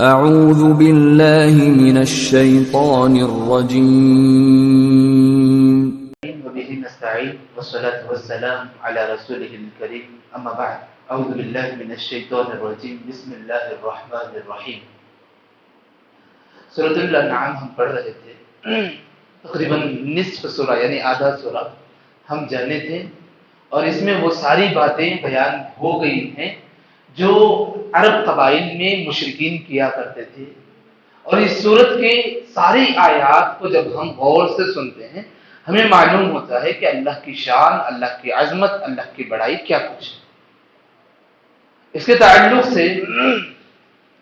اعوذ باللہ من الشیطان الرجیم وبه نستعين والصلاة والسلام على رسوله الكريم أما بعد أعوذ بالله من الشيطان الرجيم بسم الله الرحمن الرحیم. سورۃ الانعام ہم پڑھ رہے تھے. تقریباً نصف سورہ یعنی آدھا سورہ ہم جانے تھے اور اس میں وہ ساری باتیں بیان ہو گئی ہیں جو عرب قبائل میں مشرکین کیا کرتے تھے. اور اس سورت کے ساری آیات کو جب ہم غور سے سنتے ہیں ہمیں معلوم ہوتا ہے کہ اللہ کی شان، اللہ کی عظمت، اللہ کی بڑائی کیا کچھ ہے. اس کے تعلق سے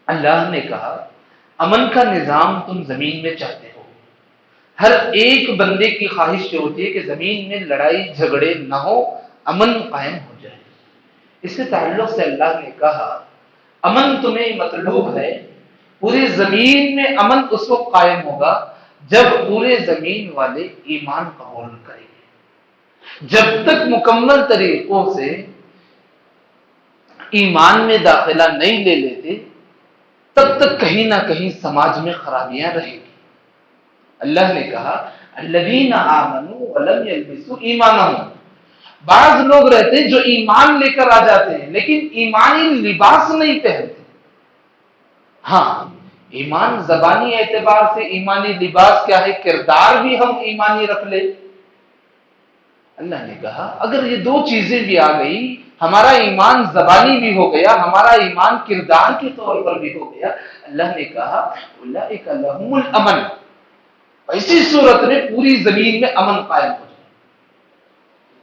اللہ نے کہا امن کا نظام تم زمین میں چاہتے ہو. ہر ایک بندے کی خواہش یہ ہوتی ہے کہ زمین میں لڑائی جھگڑے نہ ہو، امن قائم ہو جائے. اس کے تعلق سے اللہ نے کہا امن تمہیں مطلوب ہے. پوری زمین میں امن اس وقت قائم ہوگا جب پورے زمین والے ایمان قبول کریں گے. جب تک مکمل طریقوں سے ایمان میں داخلہ نہیں لے لیتے تب تک کہیں نہ کہیں سماج میں خرابیاں رہیں گی. اللہ نے کہا الذین آمنوا ولم یلبسوا ایمانہم. بعض لوگ رہتے ہیں جو ایمان لے کر آ جاتے ہیں لیکن ایمانی لباس نہیں پہنتے. ہاں، ایمان زبانی اعتبار سے ایمانی لباس کیا ہے، کردار بھی ہم ایمانی رکھ لیں. اللہ نے کہا اگر یہ دو چیزیں بھی آ گئی، ہمارا ایمان زبانی بھی ہو گیا، ہمارا ایمان کردار کے طور پر بھی ہو گیا، اللہ نے کہا اولئک لہم الامن. ایسی صورت میں پوری زمین میں امن قائم ہو جائے.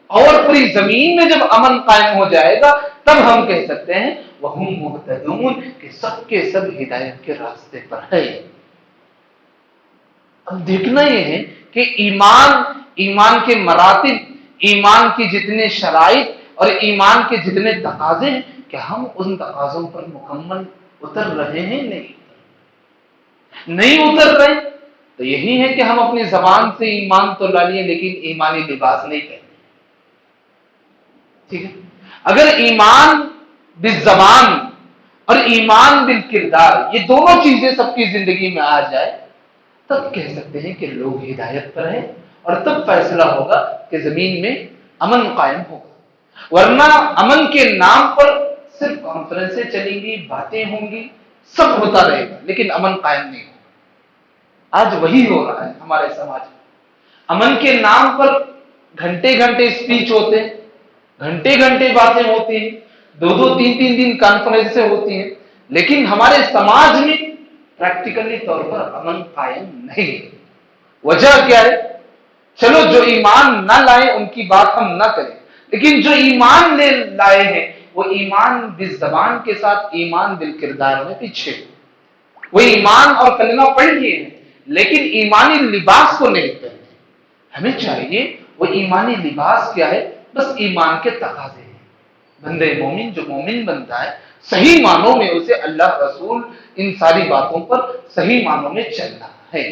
اور پوری زمین میں جب امن قائم ہو جائے گا تب ہم کہہ سکتے ہیں وَهُمْ مُهْتَدُونَ کہ سب کے سب ہدایت کے راستے پر ہے. اب دیکھنا یہ ہے کہ ایمان کے مراتب، ایمان کی جتنے شرائط اور ایمان کے جتنے تقاضے ہیں کہ ہم ان تقاضوں پر مکمل اتر رہے ہیں نہیں اتر رہے. تو یہی ہے کہ ہم اپنی زبان سے ایمان تو لا لیے لیکن ایمانی لباس نہیں پہنے. ٹھیک ہے، اگر ایمان بالزبان اور ایمان بالکردار یہ دونوں چیزیں سب کی زندگی میں آ جائے تب کہہ سکتے ہیں کہ لوگ ہدایت پر ہیں اور تب فیصلہ ہوگا کہ زمین میں امن قائم ہوگا. ورنہ امن کے نام پر صرف کانفرنسیں چلیں گی، باتیں ہوں گی، سب ہوتا رہے گا لیکن امن قائم نہیں ہوگا. آج وہی ہو رہا ہے ہمارے سماج میں. امن کے نام پر گھنٹے گھنٹے اسپیچ ہوتے ہیں، گھنٹے گھنٹے باتیں ہوتی ہیں، 2-3 دن کانفرنسیں ہوتی ہیں، لیکن ہمارے سماج میں پریکٹیکلی طور پر امن قائم نہیں ہے. وجہ کیا ہے؟ چلو جو ایمان نہ لائے ان کی بات ہم نہ کریں، لیکن جو ایمان لے لائے ہیں وہ ایمان بالزبان کے ساتھ ایمان بالکردار میں پیچھے. وہ ایمان اور کلمہ پڑھ لیے ہیں لیکن ایمانی لباس کو نہیں پہنے. ہمیں چاہیے وہ ایمانی لباس کیا ہے، بس ایمان کے تقاضے ہیں. بندے مومن جو مومن بنتا ہے صحیح معنوں میں اسے اللہ رسول ان ساری باتوں پر صحیح معنوں میں چلنا ہے.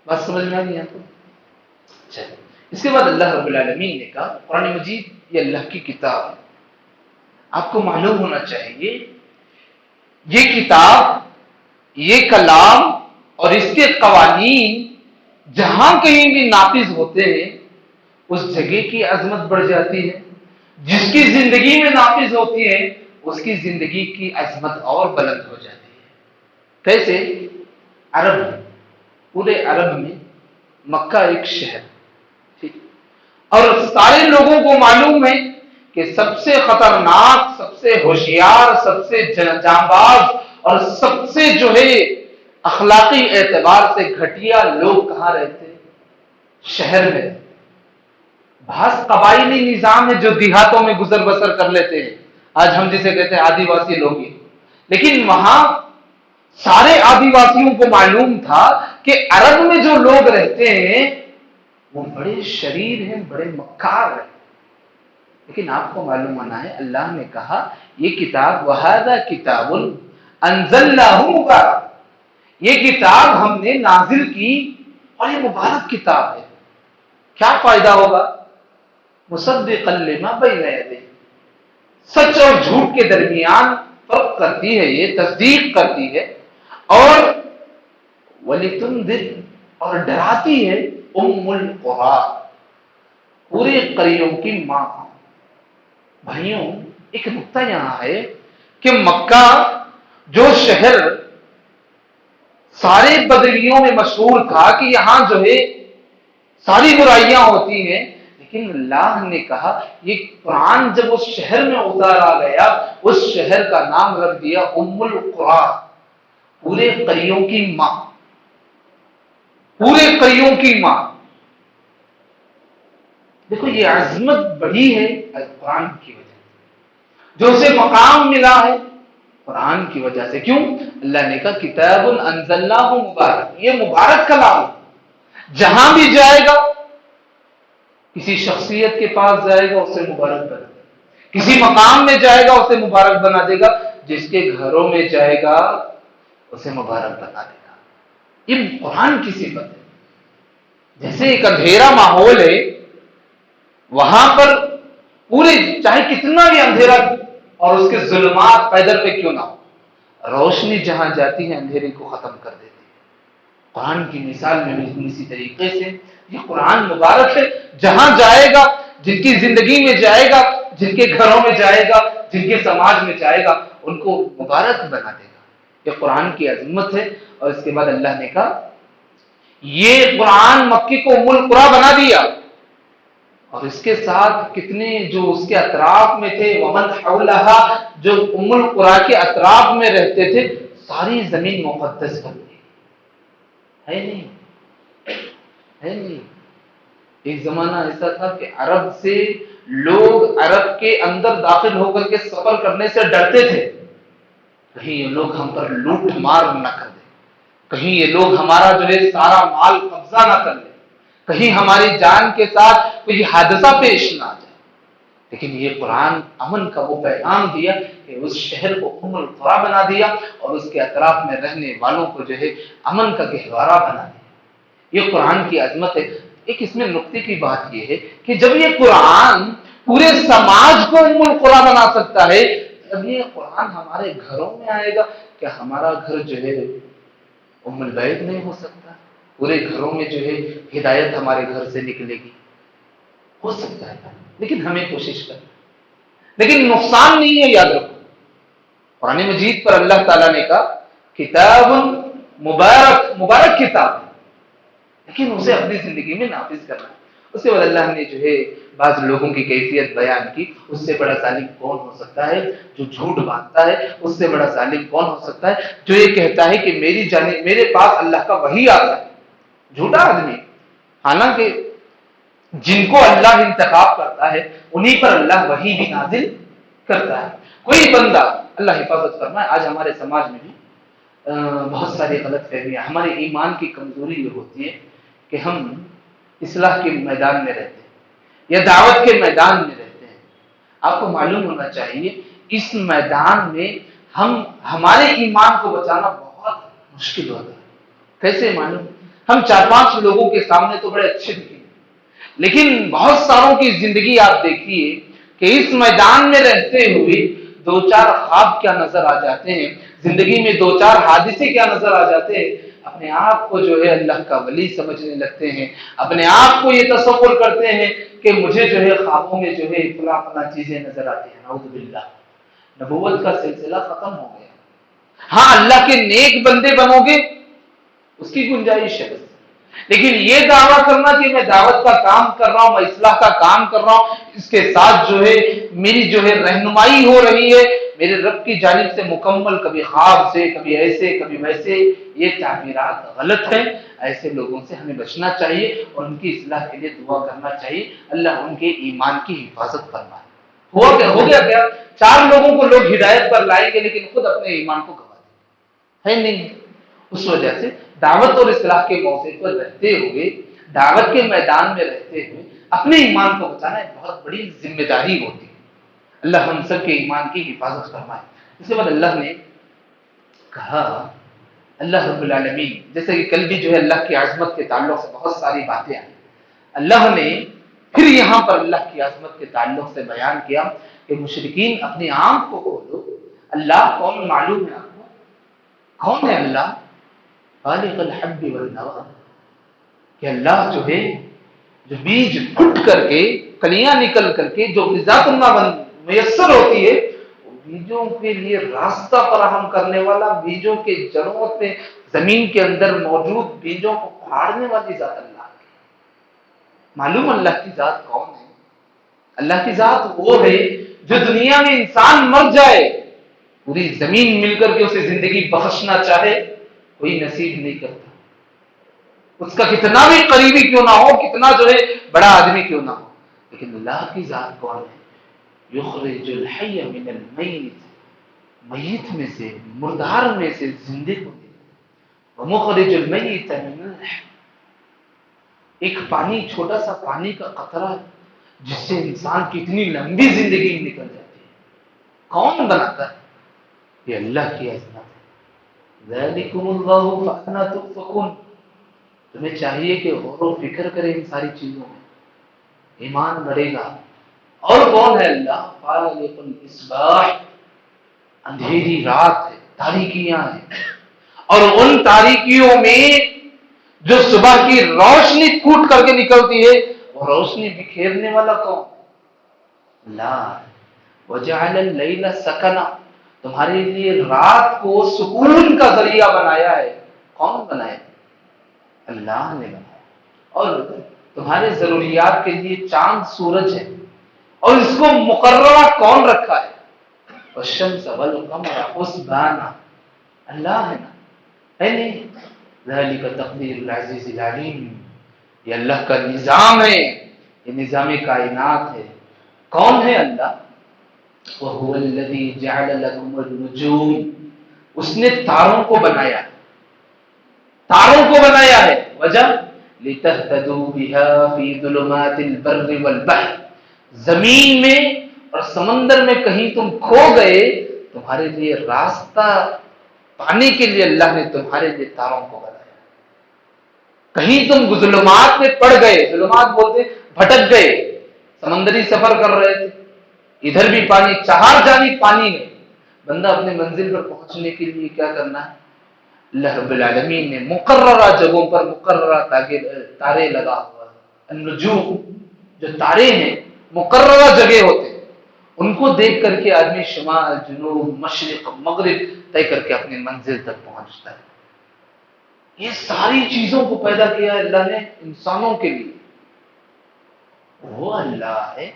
بات سمجھ میں آئی آپ کو؟ چلو اس کے بعد اللہ رب العالمین نے کہا قرآن مجید یہ اللہ کی کتاب ہے. آپ کو معلوم ہونا چاہیے یہ کتاب، یہ کلام اور اس کے قوانین جہاں کہیں بھی نافذ ہوتے ہیں اس جگہ کی عظمت بڑھ جاتی ہے. جس کی زندگی میں نافذ ہوتی ہے اس کی زندگی کی عظمت اور بلند ہو جاتی ہے. کیسے؟ عرب میں، پورے عرب میں مکہ ایک شہر، ٹھیک، اور سارے لوگوں کو معلوم ہے کہ سب سے خطرناک، سب سے ہوشیار، سب سے جانباز اور سب سے جو ہے اخلاقی اعتبار سے گھٹیا لوگ کہاں رہتے ہیں؟ شہر میں. بعض قبائلی نظام ہے جو دیہاتوں میں گزر بسر کر لیتے ہیں، آج ہم جسے کہتے ہیں آدی واسی لوگ ہی، لیکن وہاں سارے آدی واسیوں کو معلوم تھا کہ عرب میں جو لوگ رہتے ہیں وہ بڑے شریر ہیں، بڑے مکار ہیں. لیکن آپ کو معلوم ہونا ہے اللہ نے کہا یہ کتاب وَهَذَا كِتَابٌ أَنزَلْنَاهُ مُبَارَكٌ، یہ کتاب ہم نے نازل کی اور یہ مبارک کتاب ہے. کیا فائدہ ہوگا؟ مصدقا لما بین یدیہ، سچ اور جھوٹ کے درمیان فرق کرتی ہے، یہ تصدیق کرتی ہے. اور وَلِتُنذِرْ اور ڈراتی ہے ام القریٰ پورے قریوں کی ماں. بھائیوں ایک نقطہ یہاں ہے کہ مکہ جو شہر سارے بدریوں میں مشہور تھا کہ یہاں جو ہے ساری برائیاں ہوتی ہیں، لیکن اللہ نے کہا یہ قرآن جب اس شہر میں اتارا گیا اس شہر کا نام رکھ دیا ام القریٰ پورے قریوں کی ماں. پورے قریوں کی ماں. دیکھو یہ عظمت بڑی ہے قرآن کی وجہ سے، جو اسے مقام ملا ہے قرآن کی وجہ سے. کیوں؟ اللہ نے کہا کتاب انزلناہ مبارک، یہ مبارک کلام جہاں بھی جائے گا کسی شخصیت کے پاس جائے گا اسے مبارک بنا دے گا، کسی مقام میں جائے گا اسے مبارک بنا دے گا، جس کے گھروں میں جائے گا اسے مبارک بنا دے گا. یہ قرآن کی صفت ہے. جیسے ایک اندھیرا ماحول ہے وہاں پر پورے چاہے کتنا بھی اندھیرا اور اس کے ظلمات پیدر پہ کیوں نہ ہو، روشنی جہاں جاتی ہے اندھیرے کو ختم کر دیتی ہے. قرآن کی مثال میں بھی اسی طریقے سے یہ قرآن مبارک ہے، جہاں جائے گا، جن کی زندگی میں جائے گا، جن کے گھروں میں جائے گا، جن کے سماج میں جائے گا ان کو مبارک بنا دے گا. یہ قرآن کی عظمت ہے. اور اس کے بعد اللہ نے کہا یہ قرآن مکی کو ام القریٰ بنا دیا، اور اس کے ساتھ کتنے جو اس کے اطراف میں تھے ومن حولہا جو ام القریٰ کے اطراف میں رہتے تھے ساری زمین مقدس بن گئی. ہے نہیں. ایک زمانہ ایسا تھا کہ عرب سے لوگ عرب کے اندر داخل ہو کر کے سفر کرنے سے ڈرتے تھے، کہیں یہ لوگ ہم پر لوٹ مار نہ کر دیں، کہیں یہ لوگ ہمارا جو ہے سارا مال قبضہ نہ کر لیں، کہیں ہماری جان کے ساتھ کوئی حادثہ پیش نہ آ جائے. لیکن یہ قرآن امن کا وہ پیغام دیا کہ اس شہر کو ام القریٰ بنا دیا اور اس کے اطراف میں رہنے والوں کو جو ہے امن کا گہوارہ بنا دیا. یہ قرآن کی عظمت ہے. ایک اس میں نقطے کی بات یہ ہے کہ جب یہ قرآن پورے سماج کو ام القریٰ بنا سکتا ہے، جب یہ قرآن ہمارے گھروں میں آئے گا کہ ہمارا گھر جو ہے ام البیت نہیں ہو سکتا؟ پورے گھروں میں جو ہے ہدایت ہمارے گھر سے نکلے گی. ہو سکتا ہے لیکن ہمیں کوشش کرنا. لیکن نقصان نہیں ہے، یاد رکھو قرآن مجید پر اللہ تعالیٰ نے کہا کتاب مبارک کتاب، لیکن اسے اپنی زندگی میں نافذ کرنا. اس کے بعد اللہ نے جو ہے بعض لوگوں کی کیفیت بیان کی. اس سے بڑا ظالم کون ہو سکتا ہے جو جھوٹ باندھتا ہے؟ اس سے بڑا ظالم کون ہو سکتا ہے جو یہ کہتا ہے کہ میری جانب میرے پاس اللہ کا وحی آتا ہے؟ جھوٹا آدمی. حالانکہ جن کو اللہ انتخاب کرتا ہے انہی پر اللہ وحی بھی نازل کرتا ہے. کوئی بندہ، اللہ حفاظت فرمائے، آج ہمارے سماج میں بھی بہت ساری غلط فہمیاں، ہمارے ایمان کی کمزوری یہ ہوتی ہے کہ ہم اصلاح کے میدان میں رہتے ہیں یا دعوت کے میدان میں رہتے ہیں. آپ کو معلوم ہونا چاہیے اس میدان میں ہمارے ایمان کو بچانا بہت مشکل ہوتا ہے. کیسے معلوم؟ ہم 4-5 لوگوں کے سامنے تو بڑے اچھے دکھیں، لیکن بہت ساروں کی زندگی آپ دیکھیے کہ اس میدان میں رہتے ہوئے 2-4 خواب کیا نظر آ جاتے ہیں، زندگی میں 2-4 حادثے کیا نظر آ جاتے ہیں. اپنے آپ کو جو ہے اللہ کا ولی سمجھنے لگتے ہیں، اپنے آپ کو یہ تصور کرتے ہیں کہ مجھے جو ہے خوابوں میں جو ہے فلاں چیزیں نظر آتی ہیں. نعوذ باللہ. نبوت کا سلسلہ ختم ہو گیا. ہاں اللہ کے نیک بندے بنو گے اس کی گنجائش ہے، لیکن یہ دعویٰ کرنا کہ میں دعوت کا کام کر رہا ہوں، میں اصلاح کا کام کر رہا ہوں، اس کے ساتھ جو ہے میری جو ہے رہنمائی ہو رہی ہے میرے رب کی جانب سے مکمل، کبھی خواب سے، کبھی ایسے کبھی ویسے، یہ تعبیرات غلط ہیں. ایسے لوگوں سے ہمیں بچنا چاہیے اور ان کی اصلاح کے لیے دعا کرنا چاہیے. اللہ ان کے ایمان کی حفاظت فرمائے. ہو گیا کیا؟ 4 لوگوں کو لوگ ہدایت پر لائیں گے لیکن خود اپنے ایمان کو گنوا دیں ہے نہیں. اس وجہ سے دعوت اور اصلاح کے موقع پر رہتے ہوئے، دعوت کے میدان میں رہتے ہوئے اپنے ایمان کو بچانا ایک بہت بڑی ذمہ داری ہوتی ہے. اللہ ہم سب کے ایمان کی حفاظت فرمائے. اس کے بعد اللہ نے کہا اللہ رب العالمین، جیسے کہ کل بھی جو ہے اللہ کی عظمت کے تعلق سے بہت ساری باتیں آئی، اللہ نے پھر یہاں پر اللہ کی عظمت کے تعلق سے بیان کیا کہ مشرکین اپنی آنکھ کو کھولو. اللہ کون معلوم ہے آپ کو؟ کون ہے اللہ؟ خالق الحب والنوى، کہ اللہ جو ہے جو بیج پھٹ کر کے کلیاں نکل کر کے جو غذا میسر ہوتی ہے، وہ بیجوں کے لیے راستہ فراہم کرنے والا، بیجوں کے جڑوں سے زمین کے اندر موجود بیجوں کو پھاڑنے والی ذات اللہ ہے۔ معلوم اللہ کی ذات کون ہے؟ اللہ کی ذات وہ ہے جو دنیا میں انسان مر جائے، پوری زمین مل کر کے اسے زندگی بخشنا چاہے، کوئی نصیب نہیں کرتا، اس کا کتنا بھی قریبی کیوں نہ ہو، کتنا جو ہے بڑا آدمی کیوں نہ ہو۔ لیکن اللہ کی ذات کون ہے؟ یخرج الحی من المیت، میت میں سے، مردار میں سے زندے کو دے، ومخرج المیت من الحی، ایک پانی، چھوٹا سا پانی کا قطرہ جس سے انسان کی اتنی لمبی زندگی نکل جاتی ہے، کون بناتا ہے؟ یہ اللہ کی عظمت ہے۔ ذالکم اللہ فانا تؤفکون، تمہیں چاہیے کہ غور و فکر کرے ان ساری چیزوں میں، ایمان بڑھے گا۔ اور کون ہے اللہ؟ فالق الاصباح، اندھیری رات ہے، تاریکیاں ہیں، اور ان تاریکیوں میں جو صبح کی روشنی پھوٹ کر کے نکلتی ہے، وہ روشنی بکھیرنے والا کون؟ اللہ۔ وجعل اللیل سکنا، تمہارے لیے رات کو سکون کا ذریعہ بنایا ہے، کون بنایا؟ اللہ نے بنایا۔ اور تمہارے ضروریات کے لیے چاند سورج ہے، اور اس کو مقررہ کون رکھا ہے؟ والشمس والقمر حسبانا، اللہ ہے نا، ہے نہیں؟ ذالک تقدیر العزیز العلیم، یہ اللہ کا نظام ہے، یہ نظام کائنات ہے۔ کون ہے اللہ؟ وَهُوَ الَّذِي جَعَلَ لَكُمُ النُّجُومَ، اس نے تاروں کو بنایا، تاروں کو بنایا ہے، وجہ لِتَهْتَدُوا بِهَا فِي ظُلُمَاتِ الْبَرِّ وَالْبَحْرِ، زمین میں اور سمندر میں کہیں تم کھو گئے، تمہارے لیے راستہ پانے کے لیے اللہ نے تمہارے لیے تاروں کو بنایا۔ کہیں تم ظلمات میں پڑ گئے، ظلمات بولتے بھٹک گئے، سمندری سفر کر رہے تھے، ادھر بھی پانی، چہار جانب پانی ہے، بندہ اپنے منزل پر پہنچنے کے لیے کیا کرنا ہے؟ اللہ رب العالمین نے مقررہ جگہوں پر مقررہ تارے لگا ہوا ہے۔ النجوم، جو تارے ہیں مقررہ جگہ ہوتے ہیں، ان کو دیکھ کر کے آدمی شمال، جنوب، مشرق، مغرب طے کر کے اپنی منزل تک پہنچتا ہے۔ یہ ساری چیزوں کو پیدا کیا ہے اللہ نے انسانوں کے لیے، وہ اللہ ہے۔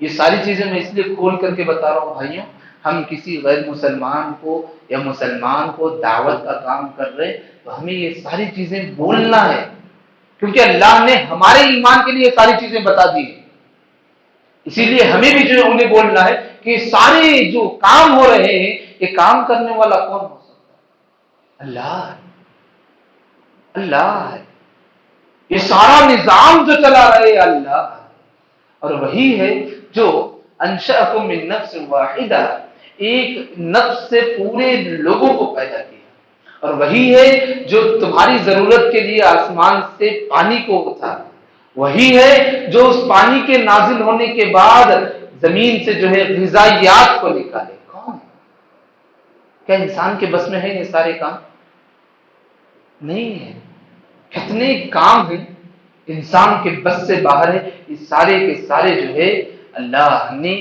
یہ ساری چیزیں میں اس لیے کھول کر کے بتا رہا ہوں بھائیوں، ہم کسی غیر مسلمان کو یا مسلمان کو دعوت کا کام کر رہے تو ہمیں یہ ساری چیزیں بولنا ہے، کیونکہ اللہ نے ہمارے ایمان کے لیے یہ ساری چیزیں بتا دی ہیں۔ اسی لیے ہمیں بھی جو انہیں بولنا ہے کہ سارے جو کام ہو رہے ہیں، یہ کام کرنے والا کون ہو سکتا ہے؟ اللہ ہے، اللہ ہے۔ یہ سارا نظام جو چلا رہے ہیں اللہ ہے، اور وہی ہے جو انشأکم من نفس واحدہ، ایک نفس سے پورے لوگوں کو پیدا کیا، اور وہی ہے جو تمہاری ضرورت کے لیے آسمان سے پانی کو اٹھا، وہی ہے جو اس پانی کے نازل ہونے کے بعد زمین سے جو ہے غذائیات کو نکالے۔ کون ہے؟ کیا انسان کے بس میں ہے یہ سارے کام؟ نہیں ہے۔ کتنے کام ہیں انسان کے بس سے باہر ہے، یہ سارے کے سارے جو ہے اللہ نے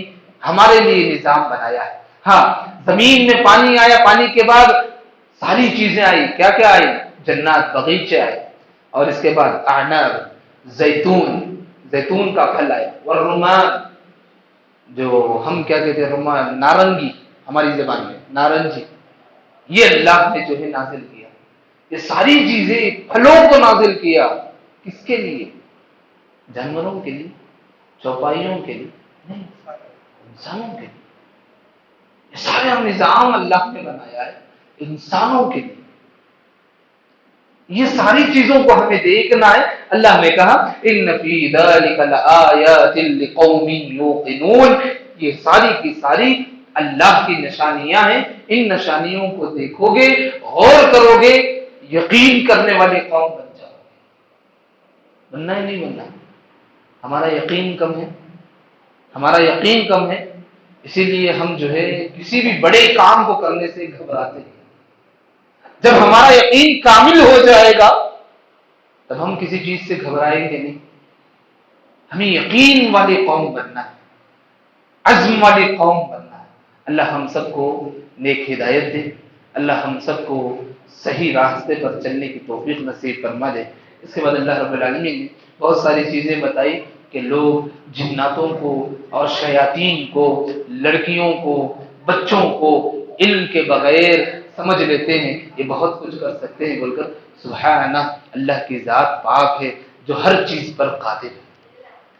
ہمارے لیے نظام بنایا ہے۔ ہاں، زمین میں پانی آیا، پانی کے بعد ساری چیزیں آئی، کیا کیا آئی؟ جنات، باغیچے آئے، اور اس کے بعد اعناب، زیتون، زیتون کا پھل آیا، والرمان، جو ہم کیا کہتے ہیں رمان، نارنگی ہماری زبان میں نارنجی، یہ اللہ نے جو ہے نازل کیا۔ یہ ساری چیزیں پھلوں کو نازل کیا، کس کے لیے؟ جانوروں کے لیے، چوپائیوں کے لیے نہیں، انسانوں کے لیے۔ یہ سارا نظام اللہ نے بنایا ہے انسانوں کے لیے۔ یہ ساری چیزوں کو ہمیں دیکھنا ہے۔ اللہ نے کہا ان فی ذلک لآیات لقوم یوقنون، یہ ساری کی ساری اللہ کی نشانیاں ہیں، ان نشانیوں کو دیکھو گے، غور کرو گے، یقین کرنے والے قوم بن جاؤ گے۔ بننا ہی نہیں بننا، ہمارا یقین کم ہے، ہمارا یقین کم ہے، اسی لیے ہم جو ہے کسی بھی بڑے کام کو کرنے سے گھبراتے ہیں۔ جب ہمارا یقین کامل ہو جائے گا تب ہم کسی چیز سے گھبرائیں گے نہیں. ہمیں یقین والی قوم بننا ہے, عزم والی قوم بننا ہے. اللہ ہم سب کو نیک ہدایت دے, اللہ ہم سب کو صحیح راستے پر چلنے کی توفیق نصیب فرما دے. اس کے بعد اللہ رب العالمین نے بہت ساری چیزیں بتائی کہ لوگ جناتوں کو اور شیاطین کو, لڑکیوں کو, بچوں کو علم کے بغیر سمجھ لیتے ہیں یہ بہت کچھ کر سکتے ہیں بول کر. سبحانہ, اللہ کی ذات پاک ہے جو ہر چیز پر قادر ہے,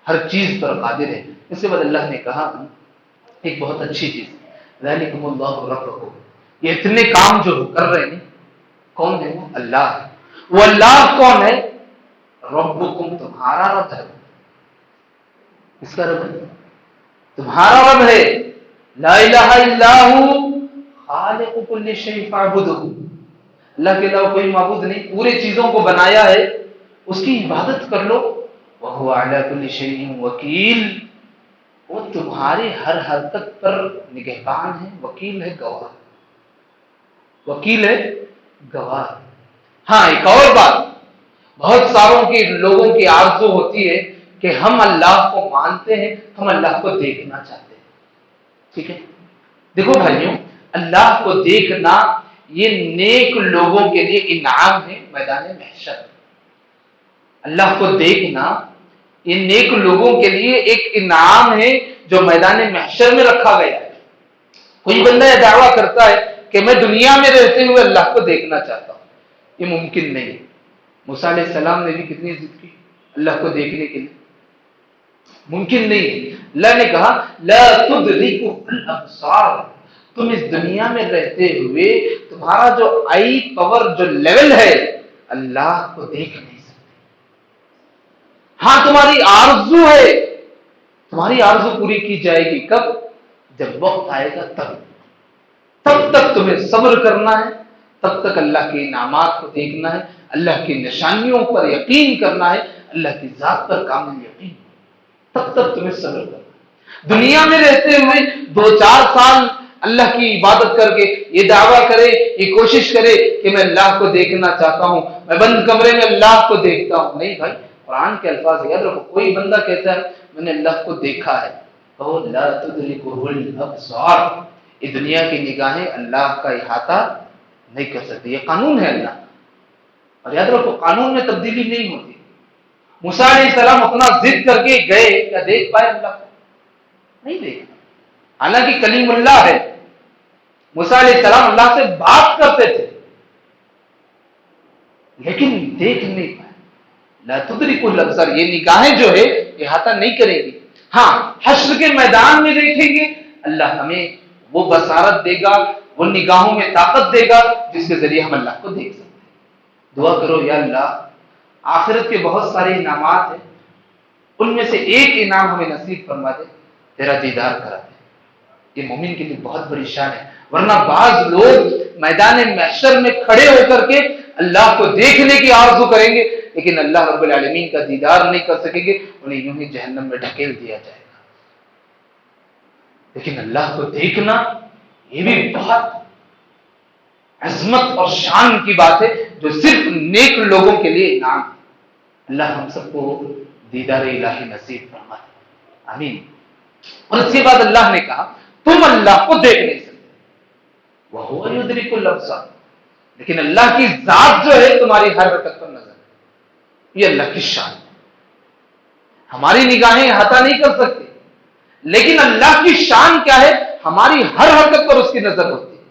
ہر چیز پر قادر ہے. اس کے بعد اللہ نے کہا ایک بہت اچھی چیز, ذالکم اللہ ربکم, یہ اتنے کام جو کر رہے ہیں کون ہے؟ وہ اللہ ہے. وہ اللہ کون ہے؟ ربکم, تمہارا رب ہے. اس کا رب ہے, تمہارا رب ہے. لا الہ الا ہو خالق کل شیء فاعبدہ, اللہ کے علاوہ کوئی معبود نہیں, پورے چیزوں کو بنایا ہے, اس کی عبادت کر لو. وہو علی کل شیء وکیل, وہ تمہاری ہر حرکت پر نگہبان ہے, وکیل ہے, گواہ, وکیل ہے, گواہ. ہاں ایک اور بات, بہت ساروں کے لوگوں کی آرزو ہوتی ہے کہ ہم اللہ کو مانتے ہیں, ہم اللہ کو دیکھنا چاہتے ہیں. ٹھیک ہے, دیکھو بھائیوں, اللہ کو دیکھنا یہ نیک لوگوں کے لیے انعام ہے میدان محشر. اللہ کو دیکھنا یہ نیک لوگوں کے لیے ایک انعام ہے جو میدان محشر میں رکھا گیا ہے. کوئی بندہ یہ دعویٰ کرتا ہے کہ میں دنیا میں رہتے ہوئے اللہ کو دیکھنا چاہتا ہوں, یہ ممکن نہیں. موسیٰ علیہ السلام نے بھی کتنی ضد کی اللہ کو دیکھنے کے لیے, ممکن نہیں. اللہ نے کہا لا تدرکہ الابصار, تم اس دنیا میں رہتے ہوئے تمہارا جو آئی پاور جو لیول ہے اللہ کو دیکھ نہیں سکتے. ہاں تمہاری آرزو ہے, تمہاری آرزو پوری کی جائے گی کب؟ جب وقت آئے گا تب. تب تک تمہیں صبر کرنا ہے, تب تک اللہ کے انعامات کو دیکھنا ہے, اللہ کی نشانیوں پر یقین کرنا ہے, اللہ کی ذات پر کامل یقین, تب تک تمہیں صبر کرنا ہے. دنیا میں رہتے ہوئے 2-4 سال اللہ کی عبادت کر کے یہ دعویٰ کرے, یہ کوشش کرے کہ میں اللہ کو دیکھنا چاہتا ہوں, میں بند کمرے میں اللہ کو دیکھتا ہوں. نہیں بھائی, قرآن کے الفاظ یاد رکھو. کوئی بندہ کہتا ہے میں نے اللہ کو دیکھا ہے, تو لا تدرکہ الابصار, یہ دنیا کی نگاہیں اللہ کا احاطہ نہیں کر سکتی. یہ قانون ہے اللہ, اور یاد رکھو قانون میں تبدیلی نہیں ہوتی. موسیٰ علیہ السلام اپنا ضد کر کے گئے, کیا دیکھ پائے اللہ کو؟ نہیں دیکھا. حالانکہ کلیم اللہ ہے, موسیٰ علیہ السلام اللہ سے بات کرتے تھے لیکن دیکھ نہیں پائے. لا تدرکہ الابصار, یہ نگاہیں جو ہے احاطہ نہیں کریں گی. ہاں حشر کے میدان میں دیکھیں گے, اللہ ہمیں وہ بصارت دے گا, وہ نگاہوں میں طاقت دے گا جس کے ذریعے ہم اللہ کو دیکھ سکتے ہیں. دعا کرو یا اللہ آخرت کے بہت سارے انعامات ہیں, ان میں سے ایک انعام ہمیں نصیب فرما دے, تیرا دیدار کرا دے. یہ مومن کے لیے بہت بڑی شان ہے. ورنہ بعض لوگ میدان محشر میں کھڑے ہو کر کے اللہ کو دیکھنے کی آرزو کریں گے لیکن اللہ رب العالمین کا دیدار نہیں کر سکیں گے, انہیں یوں ہی جہنم میں ڈھکیل دیا جائے گا. لیکن اللہ کو دیکھنا یہ بھی بہت عظمت اور شان کی بات ہے جو صرف نیک لوگوں کے لیے انعام ہے. اللہ ہم سب کو دیدار الہی نصیب فرما دے, آمین. اور اس کے بعد اللہ نے کہا تم اللہ کو دیکھ نہیں سکتے, وہو یدرک الابصار, لیکن اللہ کی ذات جو ہے تمہاری ہر حرکت پر نظر ہے. یہ اللہ کی شان ہے. ہماری نگاہیں احاطہ نہیں کر سکتی, لیکن اللہ کی شان کیا ہے, ہماری ہر حرکت پر اس کی نظر ہوتی ہے.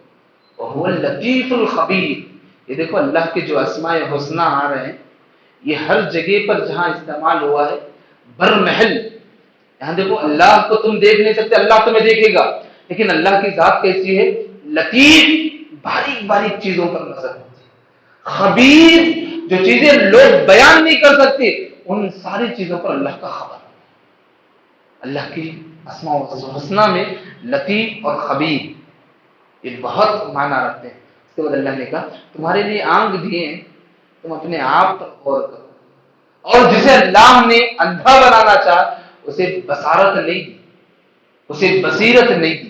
وہو اللطیف الخبیر, یہ دیکھو اللہ کے جو اسماء حسنی آ رہے ہیں یہ ہر جگہ پر جہاں استعمال ہوا ہے بر محل. یہاں دیکھو اللہ کو تم دیکھ نہیں سکتے, اللہ تمہیں دیکھے گا, لیکن اللہ کی ذات کیسی ہے, لطیف, باریک باریک چیزوں پر نظر ہوتی ہے. خبیر, جو چیزیں لوگ بیان نہیں کر سکتے ان ساری چیزوں پر اللہ کا خبر. اللہ کی اسماء الحسنی میں لطیف اور خبیر یہ بہت معنی رکھتے ہیں. اس کے بعد اللہ نے کہا تمہارے لیے آنکھ دیے ہیں, تم اپنے آپ پر غور کرو, اور جسے اللہ نے اندھا بنانا چاہا اسے بصارت نہیں دی, اسے بصیرت نہیں دی.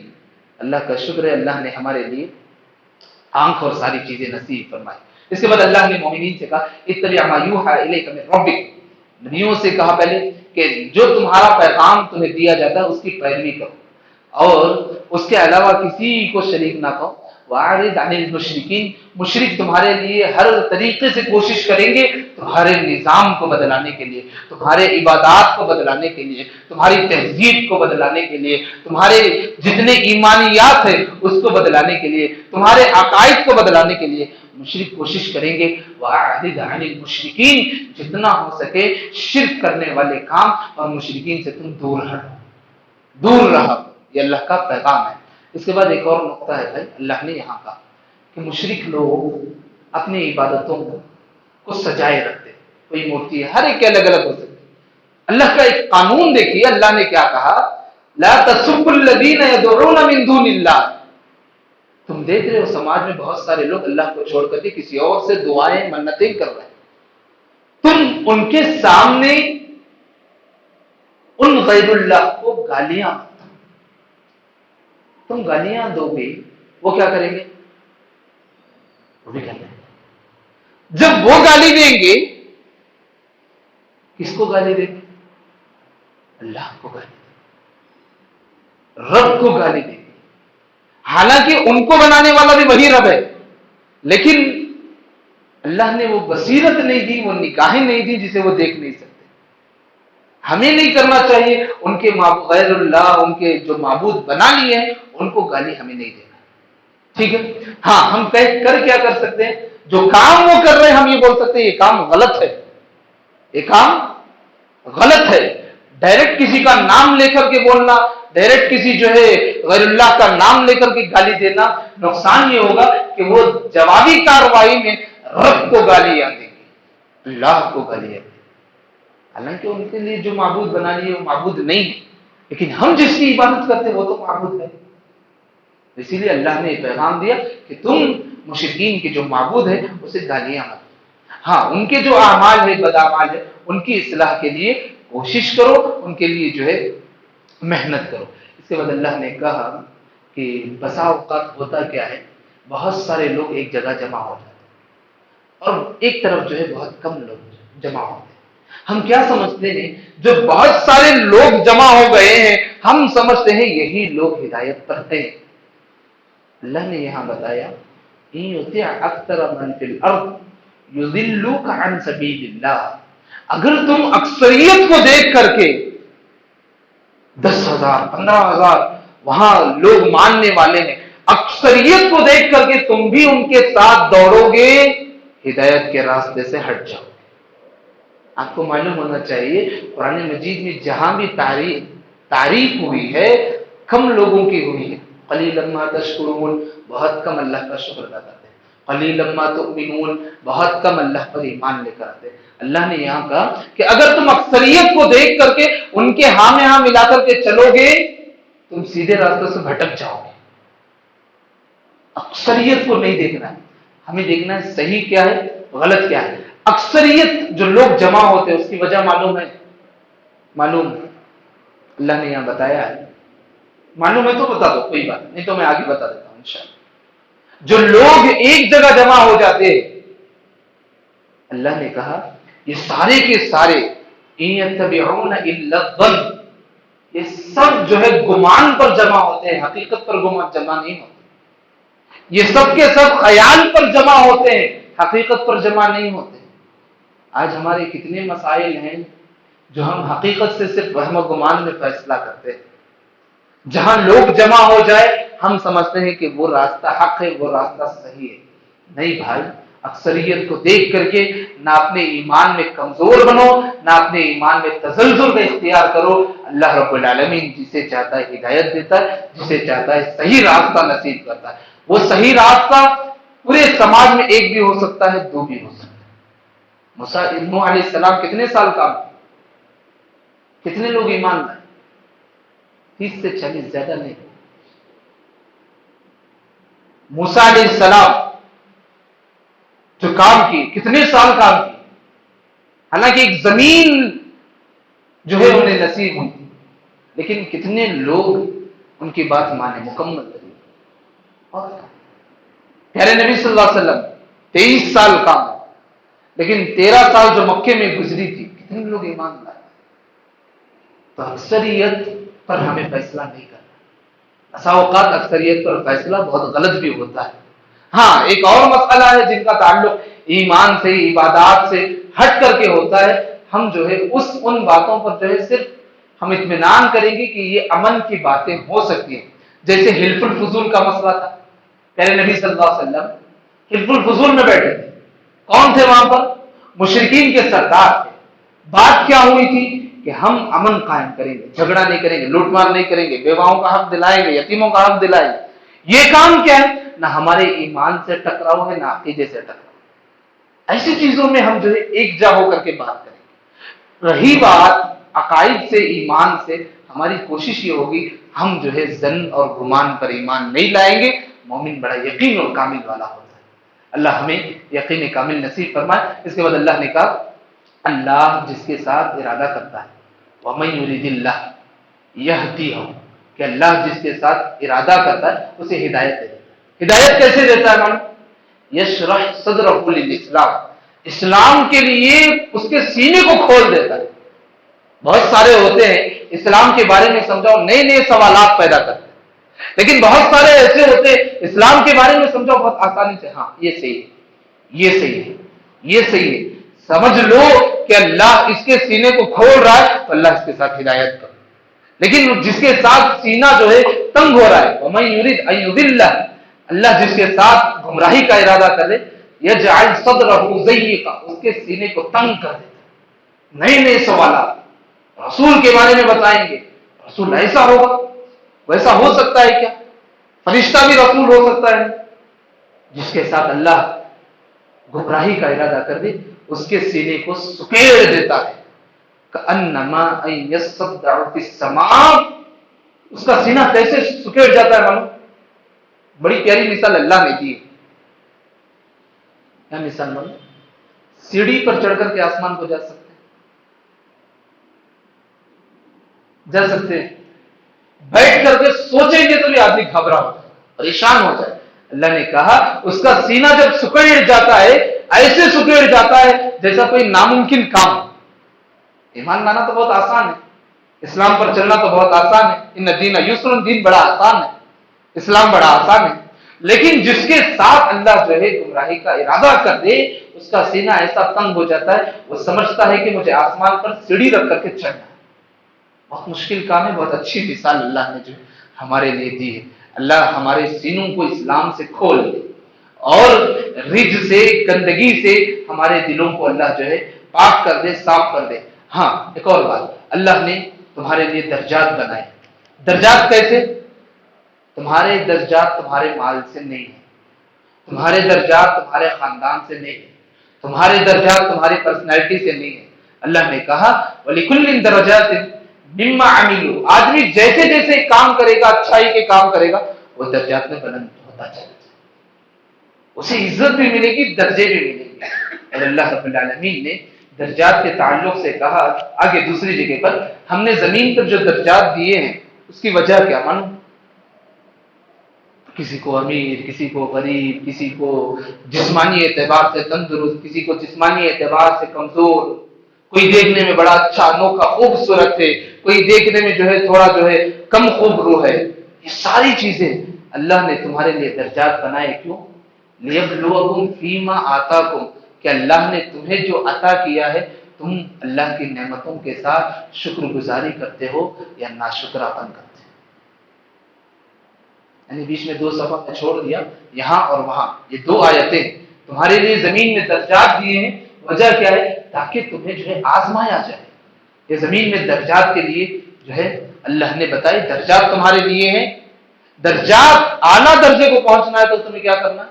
اللہ کا شکر ہے اللہ نے ہمارے لیے آنکھ اور ساری چیزیں نصیب فرمائے۔ اس کے بعد اللہ نے مومنین سے کہا اتبع ما یوحى الیک من ربک، نبیوں سے کہا پہلے کہ جو تمہارا پیغام تمہیں دیا جاتا ہے اس کی پیروی کرو اور اس کے علاوہ کسی کو شریک نہ کرو۔ وَأَعْرِضْ عَنِ الْمُشْرِكِينَ، مشرک تمہارے لیے ہر طریقے سے کوشش کریں گے تمہارے نظام کو بدلانے کے لیے، تمہارے عبادات کو بدلانے کے لیے، تمہاری تہذیب کو بدلانے کے لیے، تمہارے جتنے ایمانیات ہیں اس کو بدلانے کے لیے، تمہارے عقائد کو بدلانے کے لیے مشرک کوشش کریں گے۔ وَأَعْرِضْ عَنِ الْمُشْرِكِينَ، جتنا ہو سکے شرک کرنے والے کام اور مشرکین سے تم دور ہٹو، دور رہو، یہ اللہ کا پیغام ہے۔ اس کے بعد ایک اور نقطہ ہے بھائی، اللہ نے یہاں کہا کہ مشرک لوگ اپنی عبادتوں کو سجائے رکھتے، کوئی مورتی ہے، ہر ایک کے الگ الگ ہو سکتی۔ اللہ کا ایک قانون دیکھیے، اللہ نے کیا کہا، لا تسبوا الذین یدعون من دون اللہ۔ تم دیکھ رہے ہو سماج میں بہت سارے لوگ اللہ کو چھوڑ کر کے کسی اور سے دعائیں منتیں کر رہے ہیں، تم ان کے سامنے ان غیر اللہ کو گالیاں، تم گالیاں دو گے، وہ کیا کریں گے، وہ بھی کریں گے۔ جب وہ گالی دیں گے، کس کو گالی دیں گے، اللہ کو گالی دیں گے، رب کو گالی دیں گے۔ حالانکہ ان کو بنانے والا بھی وہی رب ہے، لیکن اللہ نے وہ بصیرت نہیں دی، وہ نگاہیں نہیں دی جسے وہ دیکھ نہیں سکتے۔ ہمیں نہیں کرنا چاہیے ان کے غیر اللہ، ان کے جو معبود بنا لیے ہیں ان کو گالی ہمیں نہیں دینا، ٹھیک ہے۔ ہاں ہم کر کیا کر سکتے ہیں، جو کام وہ کر رہے ہیں ہم یہ بول سکتے ہیں یہ کام غلط ہے، یہ کام غلط ہے۔ ڈائریکٹ کسی کا نام لے کر کے بولنا، ڈائریکٹ کسی جو ہے غیر اللہ کا نام لے کر کے گالی دینا، نقصان یہ ہوگا کہ وہ جوابی کارروائی میں رب کو گالیاں دیں گے، اللہ کو گالیاں دیں گے، حالانکہ ان کے لیے جو معبود بنا لیے وہ معبود نہیں ہے، لیکن ہم جس کی عبادت کرتے ہیں وہ تو معبود ہے۔ اسی لیے اللہ نے پیغام دیا کہ تم مشرکین کے جو معبود ہے اسے گالیاں مت، ہاں ان کے جو اعمال ہے، بد اعمال ہے، ان کی اصلاح کے لیے کوشش کرو، ان کے لیے جو ہے محنت کرو۔ اس کے بعد اللہ نے کہا کہ بسا اوقات ہوتا کیا ہے، بہت سارے لوگ ایک جگہ جمع ہو جاتے ہیں اور ایک طرف جو ہے بہت کم لوگ جمع ہوتے ہیں۔ ہم کیا سمجھتے ہیں، جو بہت سارے لوگ جمع ہو گئے ہیں ہم سمجھتے ہیں یہی لوگ ہدایت پر ہیں۔ اللہ نے یہاں بتایا ان یطع اکثر من فی الارض یضلوک عن سبیل اللہ، اگر تم اکثریت کو دیکھ کر کے 10,000 15,000 وہاں لوگ ماننے والے ہیں، اکثریت کو دیکھ کر کے تم بھی ان کے ساتھ دوڑو گے، ہدایت کے راستے سے ہٹ جاؤ گے۔ آپ کو معلوم ہونا چاہیے قرآن مجید میں جہاں بھی تعریف ہوئی ہے کم لوگوں کی ہوئی ہے، قلیلا ما تشکرون، بہت کم اللہ کا شکر ادا کرتے ہیں، قلیلا ما تؤمنون، بہت کم اللہ پر ایمان لے کر آتے ہیں۔ اللہ نے یہاں کہا کہ اگر تم اکثریت کو دیکھ کر کے ان کے ہاں میں ہاں ملا کر کے چلو گے تم سیدھے راستوں سے بھٹک جاؤ گے۔ اکثریت کو نہیں دیکھنا ہے، ہمیں دیکھنا ہے صحیح کیا ہے، غلط کیا ہے۔ اکثریت جو لوگ جمع ہوتے ہیں اس کی وجہ معلوم ہے، معلوم اللہ نے یہاں بتایا ہے، معلوم ہے تو بتا دو، کوئی بات نہیں تو میں آگے بتا دیتا ہوں انشاءاللہ۔ جو لوگ ایک جگہ جمع ہو جاتے اللہ نے کہا یہ سارے کے سارے ان یتبعون الا الظن، یہ سب جو ہے گمان پر جمع ہوتے ہیں، حقیقت پر گمان جمع نہیں ہوتے، یہ سب کے سب خیال پر جمع ہوتے ہیں، حقیقت پر جمع نہیں ہوتے۔ آج ہمارے کتنے مسائل ہیں جو ہم حقیقت سے صرف وہم و گمان میں فیصلہ کرتے ہیں، جہاں لوگ جمع ہو جائے ہم سمجھتے ہیں کہ وہ راستہ حق ہے، وہ راستہ صحیح ہے۔ نہیں بھائی، اکثریت کو دیکھ کر کے نہ اپنے ایمان میں کمزور بنو، نہ اپنے ایمان میں تزلزل کا اختیار کرو۔ اللہ رب العالمین جسے چاہتا ہے ہدایت دیتا ہے، جسے چاہتا ہے صحیح راستہ نصیب کرتا ہے۔ وہ صحیح راستہ پورے سماج میں ایک بھی ہو سکتا ہے، دو بھی ہو سکتا ہے۔ موسیٰ نوح علیہ السلام کتنے سال کام، کتنے لوگ ایمان لائے، 30 سے 40، زیادہ نہیں۔ موسیٰ علیہ السلام جو کام کی، کتنے سال کام کی، حالانکہ ایک زمین جو ہے انہیں نصیب ہوئی تھی، لیکن کتنے لوگ ان کی بات مانے، مکمل طریقے اور پیارے نبی صلی اللہ علیہ وسلم 23 سال کام ہے، لیکن 13 سال جو مکے میں گزری تھی کتنے لوگ ایمان لائے؟ تو اکثریت پر ہمیں فیصلہ نہیں کرنا، بسا اوقات اکثریت پر فیصلہ بہت غلط بھی ہوتا ہے۔ ہاں ایک اور مسئلہ ہے جن کا تعلق ایمان سے، عبادات سے ہٹ کر کے ہوتا ہے، ہم جو ہے ان باتوں پر جو ہے صرف ہم اطمینان کریں گے کہ یہ امن کی باتیں ہو سکتی ہیں، جیسے حلف الفضول کا مسئلہ تھا۔ پیارے نبی صلی اللہ علیہ وسلم حلف الفضول میں بیٹھے تھے، کون تھے وہاں پر؟ مشرکین کے سردار تھے۔ بات کیا ہوئی تھی کہ ہم امن قائم کریں گے، جھگڑا نہیں کریں گے، لوٹ مار نہیں کریں گے، بیواؤں کا حق دلائیں گے، یتیموں کا حق دلائیں گے۔ یہ کام کیا ہے؟ نہ ہمارے ایمان سے ٹکراؤ ہے، نہ عقیدے سے ٹکراؤ۔ ایسی چیزوں میں ہم جو ہے ایک جا ہو کر کے بات کریں گے۔ رہی بات عقائد سے، ایمان سے، ہماری کوشش یہ ہوگی ہم جو ہے ظن اور گمان پر ایمان نہیں لائیں گے۔ مومن بڑا یقین اور کامل والا ہوتا ہے۔ اللہ ہمیں یقین کامل نصیب فرمائے۔ اس کے بعد اللہ نے کہا اللہ جس کے ساتھ ارادہ کرتا ہے، وَمَن يُرِدِ اللَّهُ يَهْدِيهُ، کہ اللہ جس کے ساتھ ارادہ کرتا ہے اسے ہدایت دیتا ہے۔ ہدایت کیسے دیتا ہے معلوم؟ یشرح صدرہ للاسلام، اسلام کے لیے اس کے سینے کو کھول دیتا ہے۔ بہت سارے ہوتے ہیں اسلام کے بارے میں سمجھاؤ نئے نئے سوالات پیدا کرتے ہیں، لیکن بہت سارے ایسے ہوتے ہیں اسلام کے بارے میں سمجھاؤ بہت آسانی سے، ہاں یہ صحیح ہے، یہ صحیح ہے، یہ صحیح ہے۔ سمجھ لو کہ اللہ اس کے سینے کو کھول رہا ہے تو اللہ اس کے ساتھ ہدایت کرو۔ لیکن جس کے ساتھ سینہ جو ہے تنگ ہو رہا ہے، وَمَن يُرِدْ أَن يُضِلَّهُ، اللہ جس کے ساتھ گمراہی کا ارادہ کرے، يَجْعَلْ صَدْرَهُ ضَيِّقًا، اس کے سینے کو تنگ کر دیتا۔ نئے نئے سوالات رسول کے بارے میں بتائیں گے، رسول ایسا ہوگا، ویسا ہو سکتا ہے کیا؟ فرشتہ بھی رسول ہو سکتا ہے؟ جس کے ساتھ اللہ گمراہی کا ارادہ کر دے اس کے سینے کو سکیڑ دیتا ہے، کأنما ان یصدع فی السماء، اس کا سینہ کیسے سکیڑ جاتا ہے معلوم؟ بڑی پیاری مثال اللہ نے دی ہے۔ کیا مثال معلوم؟ سیڑھی پر چڑھ کر کے آسمان کو جا سکتے ہیں، جا سکتے ہیں، بیٹھ کر کے سوچیں گے تو بھی آدمی گھبرا ہو جائے، پریشان ہو جائے۔ اللہ نے کہا اس کا سینہ جب سکڑ جاتا ہے، ایسے سکڑ جاتا ہے جیسا کوئی ناممکن کام۔ ایمان لانا تو بہت آسان ہے، اسلام پر چلنا تو بہت آسان ہے، ان الدین یسر، دین بڑا آسان ہے، اسلام بڑا آسان ہے، لیکن جس کے ساتھ اللہ جو ہے گمراہی کا ارادہ کر دے اس کا سینہ ایسا تنگ ہو جاتا ہے، وہ سمجھتا ہے کہ مجھے آسمان پر سیڑھی رکھ کر کے چڑھنا ہے۔ بہت مشکل کام ہے۔ بہت اچھی مثال اللہ نے جو ہمارے لیے دی ہے۔ اللہ ہمارے سینوں کو اسلام سے کھول دے اور رج سے، گندگی سے ہمارے دلوں کو اللہ جو ہے پاک کر دے، صاف کر دے۔ ہاں ایک اور بات، اللہ نے تمہارے لیے درجات بنائے۔ درجات کیسے؟ تمہارے درجات تمہارے مال سے نہیں ہے، تمہارے درجات تمہارے خاندان سے نہیں ہے، تمہارے درجات تمہاری پرسنالٹی سے نہیں ہے۔ اللہ نے کہا وَلِكُلٍّ دَرَجَاتٍ مِمَّا عَمِلُوا، آدمی جیسے جیسے کام کرے گا، اچھائی کے کام کرے گا، وہ درجات میں بلند ہوتا چلا جائے، اسے عزت بھی ملے گی، درجے بھی ملیں گے۔ اور اللہ رب العالمین نے درجات کے تعلق سے کہا آگے دوسری جگہ پر، ہم نے زمین پر جو درجات دیے ہیں اس کی وجہ کیا معلوم؟ کسی کو امیر، کسی کو غریب، کسی کو جسمانی اعتبار سے تندرست، کسی کو جسمانی اعتبار سے کمزور، کوئی دیکھنے میں بڑا اچھا انوکھا خوبصورت ہے، کوئی دیکھنے میں جو ہے تھوڑا جو ہے کم خوبرو ہے۔ یہ ساری چیزیں اللہ نے تمہارے لیے درجات بنائے، کیوں؟ لیبلوکم فیما آتاکم، کہ اللہ نے تمہیں جو عطا کیا ہے تم اللہ کی نعمتوں کے ساتھ شکر گزاری کرتے ہو یا ناشکراپن کرتے ہو۔ یعنی بیچ میں 2 صفحہ میں چھوڑ دیا، یہاں اور وہاں یہ 2 آیتیں تمہارے لیے زمین میں درجات دیے ہیں۔ وجہ کیا ہے؟ تاکہ تمہیں جو ہے آزمایا جائے۔ یہ زمین میں درجات کے لیے جو ہے اللہ نے بتائی، درجات تمہارے لیے ہیں۔ درجات اعلیٰ درجے کو پہنچنا ہے تو تمہیں کیا کرنا ہے؟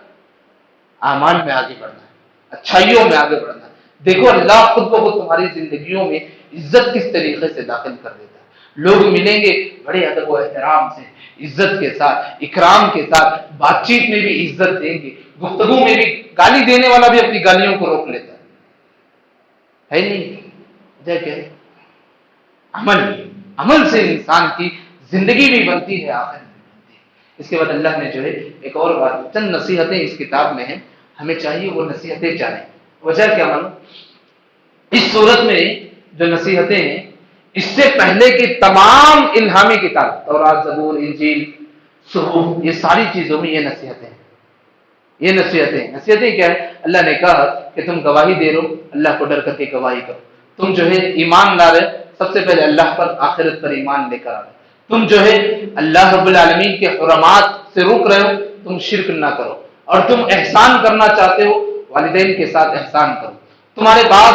اعمال میں آگے بڑھنا ہے، اچھائیوں میں آگے بڑھنا ہے۔ دیکھو اللہ خود بخود تمہاری زندگیوں میں عزت کس طریقے سے داخل کر دیتا ہے۔ لوگ ملیں گے بڑے ادب و احترام سے، عزت کے ساتھ، اکرام کے ساتھ، بات چیت میں بھی عزت دیں گے، گفتگو میں بھی، گالی دینے والا بھی اپنی گالیوں کو روک لیتا ہے نہیں؟ وجہ کیا ہے؟ عمل سے انسان کی زندگی بھی بنتی ہے، آخر میں بنتی ہے۔ اس کے بعد اللہ نے جو ہے ایک اور بات، چند نصیحتیں اس کتاب میں ہیں، ہمیں چاہیے وہ نصیحتیں جانیں۔ وجہ کیا معلوم؟ اس صورت میں جو نصیحتیں ہیں، اس سے پہلے کی تمام الہامی کتاب، تورات، زبور، انجیل، صحف، یہ ساری چیزوں میں یہ نصیحتیں ہیں۔ یہ نصیحتیں کیا ہے؟ اللہ نے کہا کہ تم گواہی دے رہو، اللہ کو ڈر کر کے گواہی کرو۔ تم جو ہے ایمان لا رہے، سب سے پہلے اللہ پر، آخرت پر ایمان لے کر آ رہے۔ تم جو ہے اللہ رب العالمین کے حرمات سے روک رہے ہو، تم شرک نہ کرو، اور تم احسان کرنا چاہتے ہو، والدین کے ساتھ احسان کرو۔ تمہارے پاس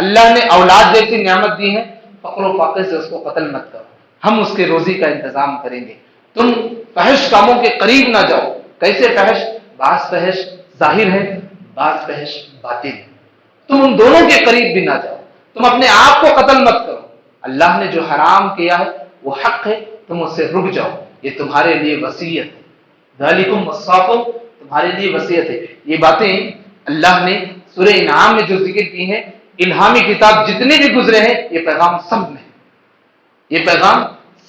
اللہ نے اولاد جیسی نعمت دی ہے، فقر و فاقے سے اس کو قتل مت کرو، ہم اس کے روزی کا انتظام کریں گے۔ تم فحش کاموں کے قریب نہ جاؤ۔ کیسے فحش؟ بعض فحش ظاہر ہے، بعض فحش باطن ہے، تم ان دونوں کے قریب بھی نہ جاؤ۔ تم اپنے آپ کو قتل مت کرو، اللہ نے جو حرام کیا ہے وہ حق ہے، تم اس سے رک جاؤ، یہ تمہارے لیے وصیت ہے۔ ذالکم وصاکم، تمہارے لیے وصیت ہے۔ یہ باتیں اللہ نے سورہ انعام میں جو ذکر کی ہیں، الہامی کتاب جتنے بھی گزرے ہیں، یہ پیغام سب میں ہے، یہ پیغام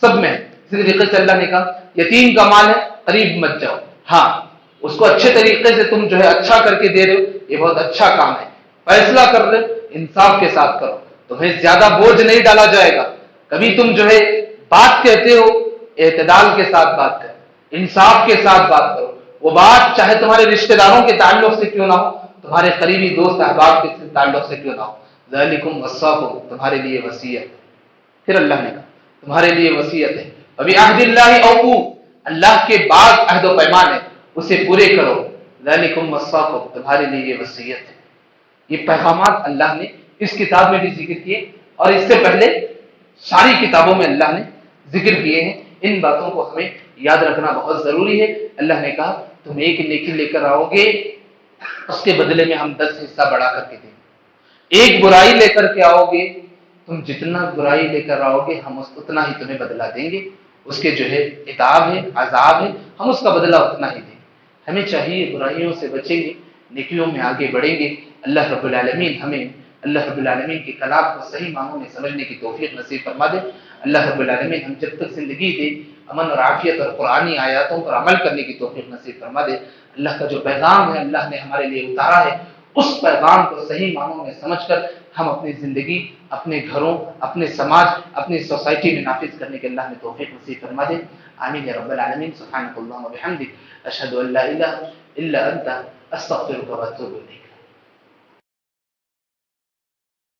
سب میں ہے۔ اسی طریقے سے اللہ نے کہا یتیم کا مال ہے، قریب مت جاؤ، ہاں اس کو اچھے طریقے سے تم جو ہے اچھا کر کے دے رہے ہو، یہ بہت اچھا کام ہے۔ فیصلہ کر رہے انصاف کے ساتھ کرو، تمہیں زیادہ بوجھ نہیں ڈالا جائے گا۔ کبھی تم جو ہے بات کہتے ہو، اعتدال کے ساتھ بات کرو، انصاف کے ساتھ بات کرو۔ وہ بات چاہے تمہارے رشتہ داروں کے تعلق سے کیوں نہ ہو، تمہارے قریبی دوست احباب کے تعلق سے کیوں نہ ہو، ذالکم وصاکم، تمہارے لیے وصیت۔ پھر اللہ نے کہا تمہارے لیے وصیت ہے، ابھی عہد اللہ اوفو، اللہ کے بعد عہد و پیمان ہے، اسے پورے کرو، ذالکم وصاکم، تمہارے لیے یہ وصیت ہے۔ یہ پیغامات اللہ نے اس کتاب میں بھی ذکر کیے، اور اس سے پہلے ساری کتابوں میں اللہ نے ذکر کیے ہیں۔ ان باتوں کو ہمیں یاد رکھنا بہت ضروری ہے۔ اللہ نے کہا تم ایک نیکی لے کر آؤ گے، اس کے بدلے میں ہم 10 حصہ بڑھا کر کے دیں گے۔ ایک برائی لے کر کے آؤ گے، تم جتنا برائی لے کر آؤ گے ہم اتنا ہی تمہیں بدلہ دیں گے، اس کے جو ہے عتاب ہے، عذاب ہے، ہم اس کا بدلہ اتنا ہی دیں گے۔ ہمیں چاہیے برائیوں سے بچیں گے، نیکیوں میں آگے بڑھیں گے۔ اللہ رب العالمین ہمیں اللہ رب العالمین کے کلام کو صحیح معنوں میں سمجھنے کی توفیق نصیب فرما دے۔ اللہ رب العالمین ہم جب تک زندگی دے، امن اور عافیت اور قرآنی آیاتوں پر عمل کرنے کی توفیق نصیب فرما دے۔ اللہ کا جو پیغام ہے اللہ نے ہمارے لیے اتارا ہے، اس پیغام کو صحیح معنوں میں سمجھ کر ہم اپنی زندگی، اپنے گھروں، اپنے سماج، اپنی سوسائٹی میں نافذ کرنے کے اللہ نے توفیق نصیب فرما دے۔ آمین یا رب العالمین۔ سبحانک اللہم و بحمدک، اشہد ان لا الہ الا انت، استغفرک و اتوب الیک۔